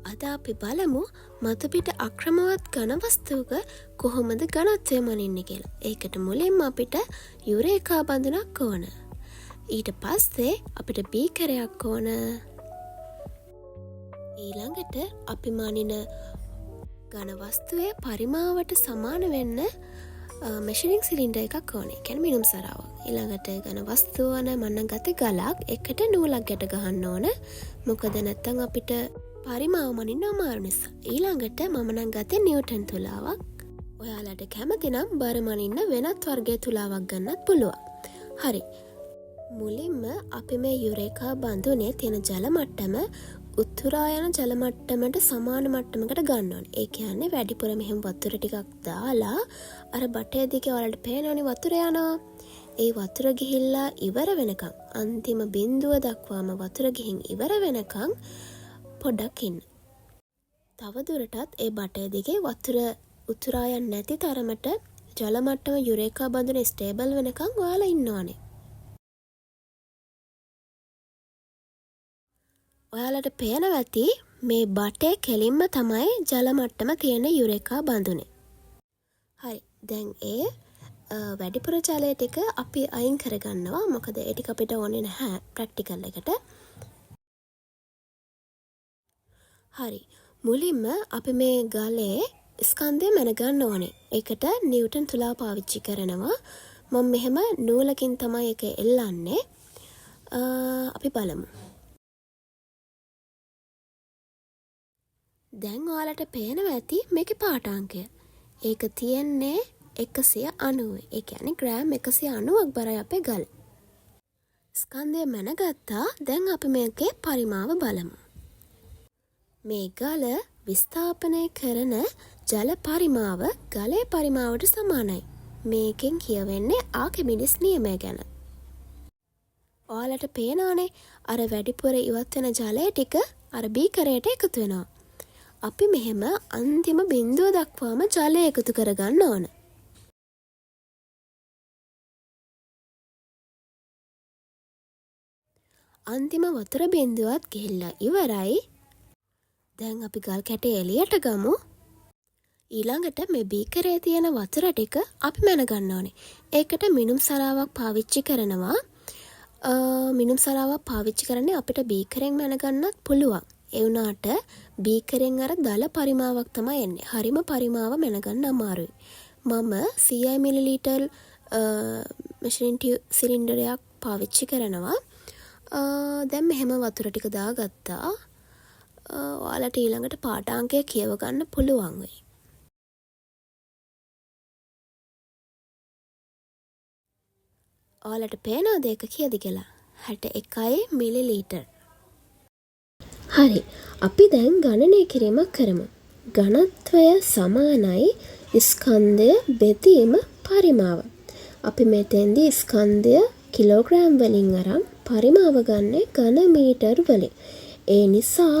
අද අපි බලමු මතුපිට අක්‍රමවත් ඝන වස්තුවක කොහොමද ඝනත්වය මනින්නේ කියලා. ඒකට මුලින්ම අපිට යුරේකා බඳුනක් ඕන. ඊට පස්සේ අපිට බීකරයක් ඕන. ඊළඟට අපි මනින ඝන වස්තුවේ පරිමාවට සමාන වෙන්න මෙෂරින් සිලින්ඩර් එකක් ඕනේ. කියන්නේ මිනුම් සරාවක්. ඊළඟට ඝන වස්තුව වන මන්නගත ගලක් එකට නූලක් ගැට ගහන්න ඕන. මොකද නැත්තම් අපිට පරිමාව මනින්න අමාරු නිසා. ඊළඟට මම නම් ගත්තේ නිව්ටන් තුලාවක්. ඔයාලට කැමති නම් බර මනින්න වෙනත් වර්ගයේ තුලාවක් ගන්නත් පුළුවන්. හරි. මුලින්ම අපි මේ යුරේකා බඳුනේ තියෙන ජල මට්ටම උතුරා යන ජල මට්ටමට සමාන මට්ටමකට ගන්න ඕනේ. ඒ කියන්නේ වැඩිපුර මෙහෙම වතුර ටිකක් දාලා අර බටේ දිගේ ඔයාලට පේනවනේ වතුර යනවා. ඒ වතුර ගිහිල්ලා ඉවර වෙනකන් අන්තිම බිඳුව දක්වාම වතුර ගිහින් ඉවර වෙනකන් පොඩ්ඩක් ඉන්න. තව දුරටත් ඒ බටේ දිගේ වතුර උතුරා යන්නේ නැති තරමට ජල මට්ටම යුරේකා බඳුනේ ස්ටේබල් වෙනකන් ඔයාලා ඉන්න ඕනේ. ඔයාලට පේනවා ඇති මේ බටේ කෙලින්ම තමයි ජල මට්ටම තියෙන යුරේකා බඳුනේ. හරි. දැන් ඒ වැඩිපුර ජලය ටික අපි අයින් කරගන්නවා. මොකද ඒ ටික අපිට ඕනේ නැහැ ප්‍රැක්ටිකල් එකට. හරි. මුලින්ම අපි මේ ගලේ ස්කන්ධය මැනගන්න ඕනේ. ඒකට නිව්ටන් තුලා පාවිච්චි කරනවා. මම මෙහෙම නූලකින් තමයි ඒක එල්ලන්නේ. අපි බලමු. දැන් ඔයාලට පේනවා ඇති මේකේ පාඨාංකය. ඒක තියෙන්නේ 190. ඒ කියන්නේ ග්‍රෑම් 190ක් බරයි අපේ ගල. ස්කන්ධය මැනගත්තා. දැන් අපි මේකේ පරිමාව බලමු. මේ ගල විස්ථාපනය කරන ජල පරිමාව ගලේ පරිමාවට සමානයි. මේකෙන් කියවෙන්නේ ආකිමිඩිස් නියමය ගැන. ඔයාලට පේනවනේ අර වැඩිපුර ඉවත් වෙන ජලය ටික අර බීකරයට එකතු වෙනවා. අපි මෙහෙම අන්තිම බිඳුව දක්වාම ජලය එකතු කරගන්න ඕන. අන්තිම වතුර බිඳුවත් ගිහිල්ලා ඉවරයි. දැන් අපි ගල් කැටේ එළියට ගමු. ඊළඟට මේ බීකරේ තියෙන වතුර ටික අපි මැන ගන්න ඕනේ. ඒකට මිනුම් සලාවක් පාවිච්චි කරනවා. මිනුම් සලාවක් පාවිච්චි කරන්නේ අපිට බීකරෙන් මැන ගන්නත් පුළුවන්. ඒ වුණාට බීකරෙන් අර දල පරිමාවක් තමයි එන්නේ. හරිම පරිමාව මැන ගන්න අමාරුයි. මම 100 මිලිලීටර් මෙෂරින් සිලින්ඩරයක් පාවිච්චි කරනවා. දැන් මෙහෙම වතුර ටික දාගත්තා. ඔයාලට ඊළඟට පාඨාංකය කියව ගන්න පුළුවන් වෙයි. ඔයාලට පේනවද ඒක කීයද කියලා? 61 මිලිලීටර්. හරි. අපි දැන් ගණනය කිරීමක් කරමු. ඝනත්වය සමානයි ස්කන්ධය බෙදීම පරිමාව. අපි මෙතෙන්දී ස්කන්ධය කිලෝග්‍රෑම් වලින් අරන් පරිමාව ගන්නේ ඝන මීටර් වලින්. ඒ නිසා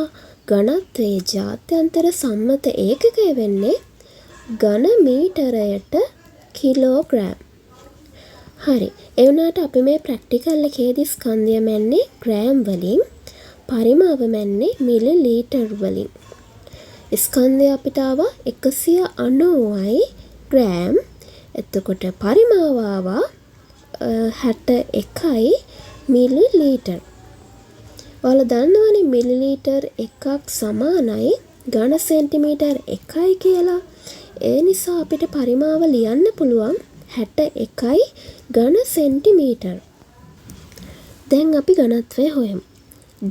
ඝනත්වයේ ජාත්‍යන්තර සම්මත ඒකකය වෙන්නේ ඝන මීටරයට කිලෝග්‍රෑම්. හරි. ඒ වුණාට අපි මේ ප්‍රැක්ටිකල් එකේදී ස්කන්ධය මැන්නේ ග්‍රෑම් වලින්, පරිමාව මැන්නේ මිලිලීටර් වලින්. ස්කන්ධය අපිට ආවා 190යි ග්‍රෑම්. එතකොට පරිමාව ආවා 61යි මිලිලීටර්. ඔයාලා දන්නවනේ මිලිලීටර් එකක් සමානයි ඝන සෙන්ටිමීටර් 1යි කියලා. ඒ නිසා අපිට පරිමාව ලියන්න පුළුවන් 61යි ඝන සෙන්ටිමීටර්. දැන් අපි ඝනත්වය හොයමු.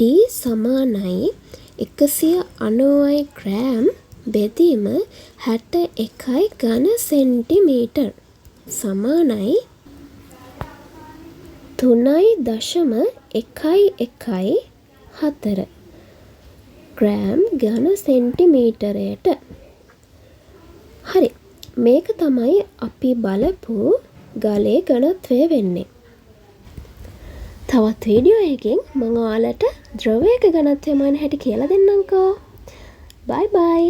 D සමානයි 190යි ග්‍රෑම් බෙදීම 61යි ඝන සෙන්ටිමීටර් සමානයි 3.114 ග්‍රෑම් ඝන සෙන්ටිමීටරයට. හරි. මේක තමයි අපි බලපු ගලේ ඝනත්වය වෙන්නේ. තවත් වීඩියෝ එකකින් මම ඔයාලට ද්‍රවයක ඝනත්වය මයින් හැටි කියලා දෙන්නම්කෝ. බයි බයි.